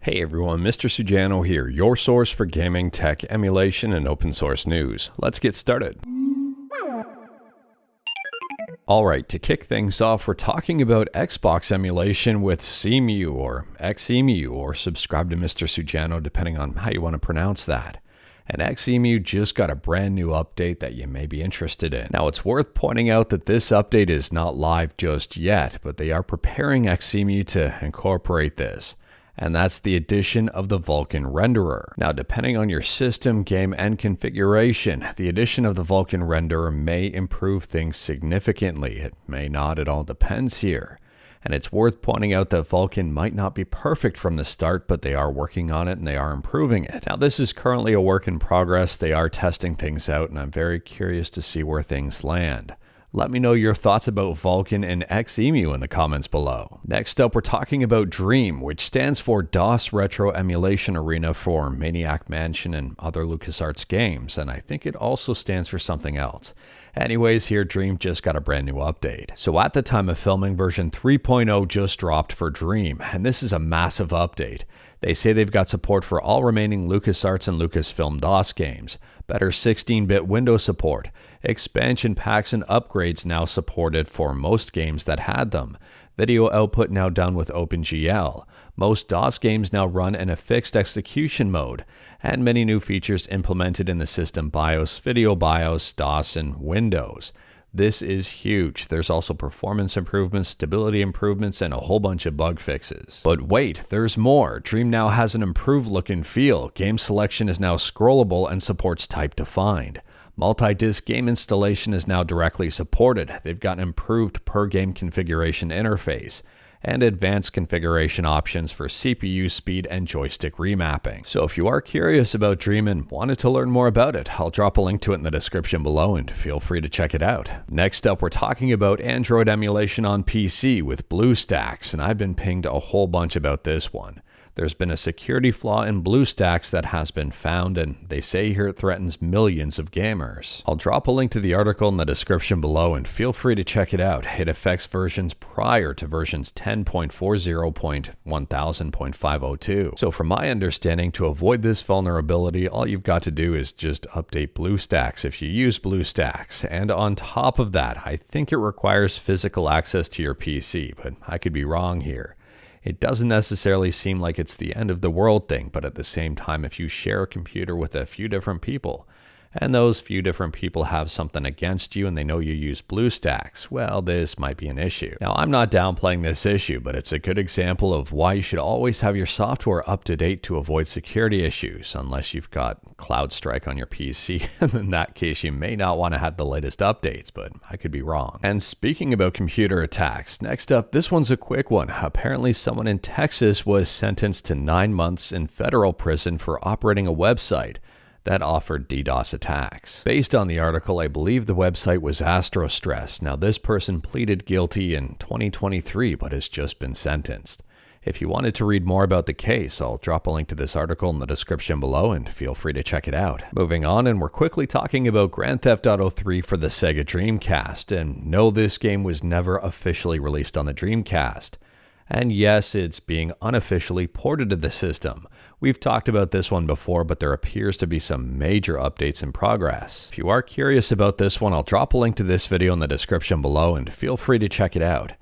Hey everyone, Mr. Sujano here, your source for gaming, tech, emulation, and open source news. Let's get started. Alright, to kick things off, we're talking about Xbox emulation with Xemu or Xemu, or subscribe to Mr. Sujano depending on how you want to pronounce that. And Xemu just got a brand new update that you may be interested in. Now, it's worth pointing out that this update is not live just yet, but they are preparing Xemu to incorporate this. And that's the addition of the Vulkan renderer. Now, depending on your system, game, and configuration, the addition of the Vulkan renderer may improve things significantly. It may not, it all depends here. And it's worth pointing out that Vulkan might not be perfect from the start, but they are working on it and they are improving it. Now, this is currently a work in progress. They are testing things out, and I'm very curious to see where things land. Let me know your thoughts about Vulkan and Xemu in the comments below. Next up, we're talking about DREAMM, which stands for DOS Retro Emulation Arena for Maniac Mansion and other LucasArts games, and I think it also stands for something else. Anyways, here DREAMM just got a brand new update. So at the time of filming, version 3.0 just dropped for DREAMM, and this is a massive update. They say they've got support for all remaining LucasArts and Lucasfilm DOS games, better 16-bit Windows support, expansion packs and upgrades now supported for most games that had them, video output now done with OpenGL, most DOS games now run in a fixed execution mode, and many new features implemented in the system BIOS, video BIOS, DOS, and Windows. This is huge. There's also performance improvements, stability improvements, and a whole bunch of bug fixes. But wait, there's more. DREAMM now has an improved look and feel. Game selection is now scrollable and supports type to find. Multi-disc game installation is now directly supported. They've got an improved per-game configuration interface and advanced configuration options for CPU speed and joystick remapping. So if you are curious about DREAMM and wanted to learn more about it, I'll drop a link to it in the description below and feel free to check it out. Next up, we're talking about Android emulation on PC with BlueStacks, and I've been pinged a whole bunch about this one. There's been a security flaw in BlueStacks that has been found, and they say here it threatens millions of gamers. I'll drop a link to the article in the description below and feel free to check it out. It affects versions prior to versions 10.40.1000.502. So from my understanding, to avoid this vulnerability, all you've got to do is just update BlueStacks if you use BlueStacks. And on top of that, I think it requires physical access to your PC, but I could be wrong here. It doesn't necessarily seem like it's the end of the world thing, but at the same time, if you share a computer with a few different people, and those few different people have something against you and they know you use BlueStacks, well, this might be an issue. Now, I'm not downplaying this issue, but it's a good example of why you should always have your software up to date to avoid security issues, unless you've got CloudStrike on your PC. And in that case, you may not want to have the latest updates, but I could be wrong. And speaking about computer attacks, next up, this one's a quick one. Apparently, someone in Texas was sentenced to 9 months in federal prison for operating a website that offered DDoS attacks. Based on the article, I believe the website was AstroStress. Now, this person pleaded guilty in 2023, but has just been sentenced. If you wanted to read more about the case, I'll drop a link to this article in the description below and feel free to check it out. Moving on, and we're quickly talking about Grand Theft Auto 3 for the Sega Dreamcast. And no, this game was never officially released on the Dreamcast. And yes, it's being unofficially ported to the system. We've talked about this one before, but there appears to be some major updates in progress. If you are curious about this one, I'll drop a link to this video in the description below and feel free to check it out.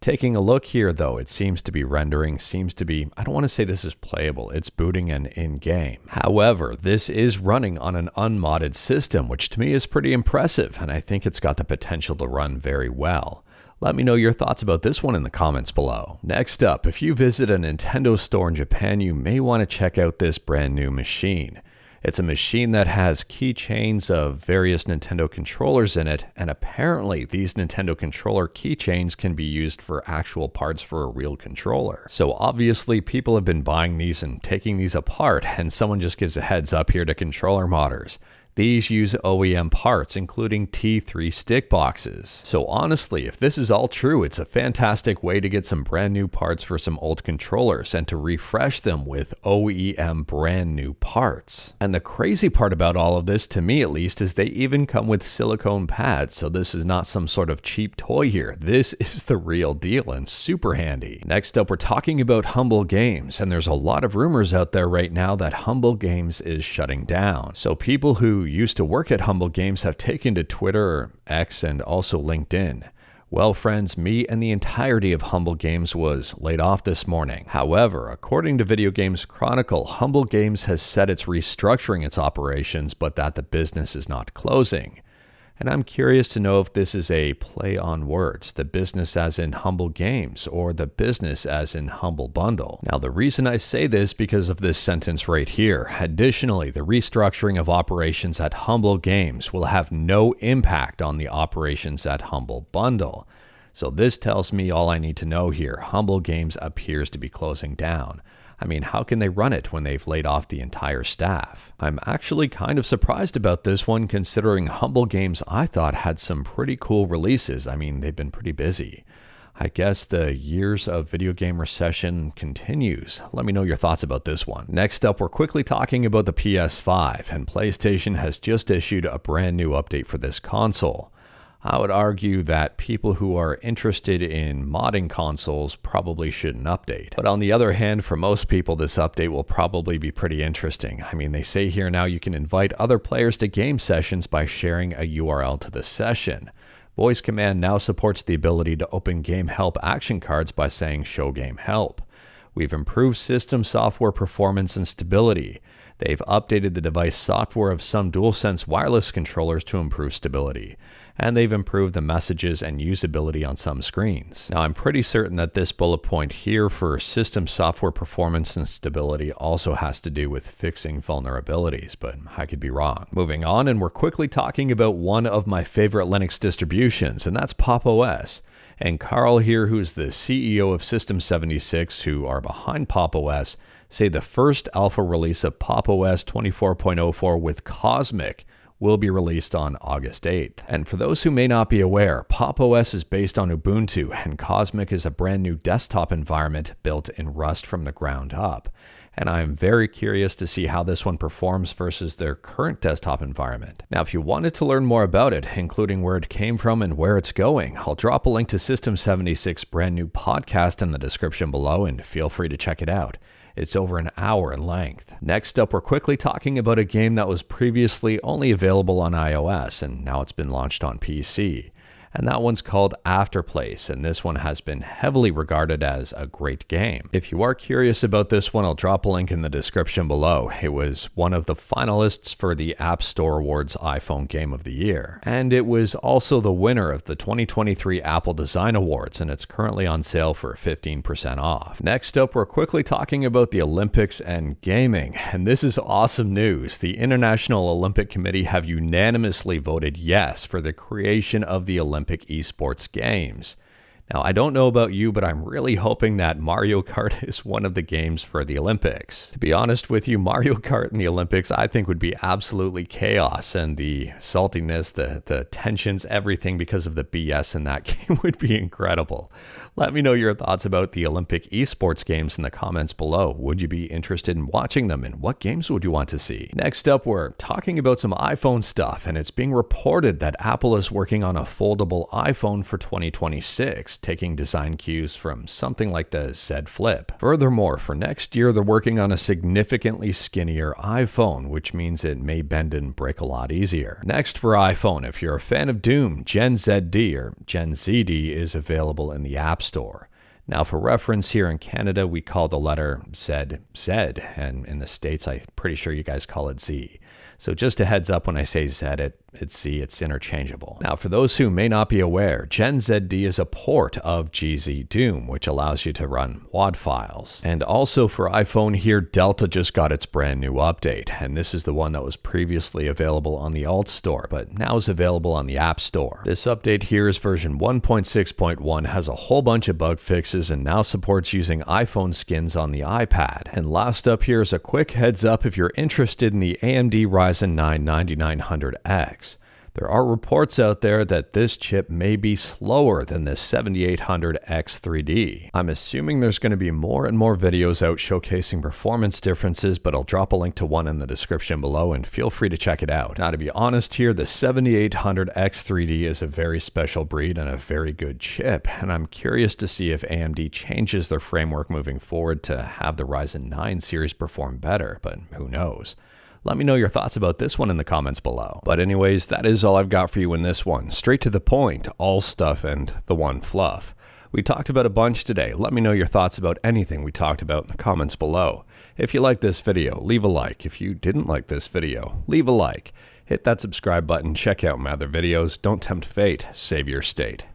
Taking a look here though, it seems to be rendering, I don't want to say this is playable, it's booting and in-game. However, this is running on an unmodded system, which to me is pretty impressive, and I think it's got the potential to run very well. Let me know your thoughts about this one in the comments below. Next up, if you visit a Nintendo store in Japan, you may want to check out this brand new machine. It's a machine that has keychains of various Nintendo controllers in it, and apparently these Nintendo controller keychains can be used for actual parts for a real controller. So obviously people have been buying these and taking these apart, and someone just gives a heads up here to controller modders. These use OEM parts, including T3 stick boxes. So honestly, if this is all true, it's a fantastic way to get some brand new parts for some old controllers and to refresh them with OEM brand new parts. And the crazy part about all of this, to me at least, is they even come with silicone pads, so this is not some sort of cheap toy here. This is the real deal and super handy. Next up, we're talking about Humble Games, and there's a lot of rumors out there right now that Humble Games is shutting down. So people who used to work at Humble Games have taken to Twitter, or X, and also LinkedIn. Well, friends, me and the entirety of Humble Games was laid off this morning. However, according to Video Games Chronicle, Humble Games has said it's restructuring its operations, but that the business is not closing. And I'm curious to know if this is a play on words, the business as in Humble Games, or the business as in Humble Bundle. Now, the reason I say this because of this sentence right here. Additionally, the restructuring of operations at Humble Games will have no impact on the operations at Humble Bundle. So this tells me all I need to know here. Humble Games appears to be closing down. I mean, how can they run it when they've laid off the entire staff? I'm actually kind of surprised about this one, considering Humble Games I thought had some pretty cool releases. I mean, they've been pretty busy. I guess the years of video game recession continues. Let me know your thoughts about this one. Next up, we're quickly talking about the PS5, and PlayStation has just issued a brand new update for this console. I would argue that people who are interested in modding consoles probably shouldn't update. But on the other hand, for most people, this update will probably be pretty interesting. I mean, they say here now you can invite other players to game sessions by sharing a URL to the session. Voice command now supports the ability to open game help action cards by saying show game help. We've improved system software performance and stability. They've updated the device software of some DualSense wireless controllers to improve stability. And they've improved the messages and usability on some screens. Now, I'm pretty certain that this bullet point here for system software performance and stability also has to do with fixing vulnerabilities, but I could be wrong. Moving on, and we're quickly talking about one of my favorite Linux distributions, and that's Pop! OS. And Carl here, who's the CEO of System76, who are behind Pop! OS, say the first alpha release of Pop! OS 24.04 with Cosmic will be released on August 8th. And for those who may not be aware, Pop! OS is based on Ubuntu, and Cosmic is a brand new desktop environment built in Rust from the ground up. And I'm very curious to see how this one performs versus their current desktop environment. Now, if you wanted to learn more about it, including where it came from and where it's going, I'll drop a link to System76's brand new podcast in the description below, and feel free to check it out. It's over an hour in length. Next up, we're quickly talking about a game that was previously only available on iOS, and now it's been launched on PC. And that one's called Afterplace, and this one has been heavily regarded as a great game. If you are curious about this one, I'll drop a link in the description below. It was one of the finalists for the App Store Awards iPhone Game of the Year. And it was also the winner of the 2023 Apple Design Awards, and it's currently on sale for 15% off. Next up, we're quickly talking about the Olympics and gaming, and this is awesome news. The International Olympic Committee have unanimously voted yes for the creation of the Olympic Esports games. Now, I don't know about you, but I'm really hoping that Mario Kart is one of the games for the Olympics. To be honest with you, Mario Kart in the Olympics I think would be absolutely chaos, and the saltiness, the tensions, everything because of the BS in that game would be incredible. Let me know your thoughts about the Olympic esports games in the comments below. Would you be interested in watching them, and what games would you want to see? Next up, we're talking about some iPhone stuff, and it's being reported that Apple is working on a foldable iPhone for 2026. Taking design cues from something like the Z Flip. Furthermore, for next year, they're working on a significantly skinnier iPhone, which means it may bend and break a lot easier. Next for iPhone, if you're a fan of Doom, GenZD or GenZD is available in the App Store. Now, for reference, here in Canada, we call the letter Z, and in the States, I'm pretty sure you guys call it Z. So just a heads up when I say Z, it's Z, it's interchangeable. Now, for those who may not be aware, GenZD is a port of GZDoom, which allows you to run WAD files. And also for iPhone here, Delta just got its brand new update, and this is the one that was previously available on the Alt Store, but now is available on the App Store. This update here is version 1.6.1, has a whole bunch of bug fixes devices and now supports using iPhone skins on the iPad. And last up here is a quick heads up if you're interested in the AMD Ryzen 9 9900X. There are reports out there that this chip may be slower than the 7800X3D. I'm assuming there's going to be more and more videos out showcasing performance differences, but I'll drop a link to one in the description below and feel free to check it out. Now, to be honest here, the 7800X3D is a very special breed and a very good chip, and I'm curious to see if AMD changes their framework moving forward to have the Ryzen 9 series perform better, but who knows. Let me know your thoughts about this one in the comments below. But anyways, that is all I've got for you in this one. Straight to the point, all stuff and the one fluff. We talked about a bunch today. Let me know your thoughts about anything we talked about in the comments below. If you liked this video, leave a like. If you didn't like this video, leave a like. Hit that subscribe button, check out my other videos. Don't tempt fate, save your state.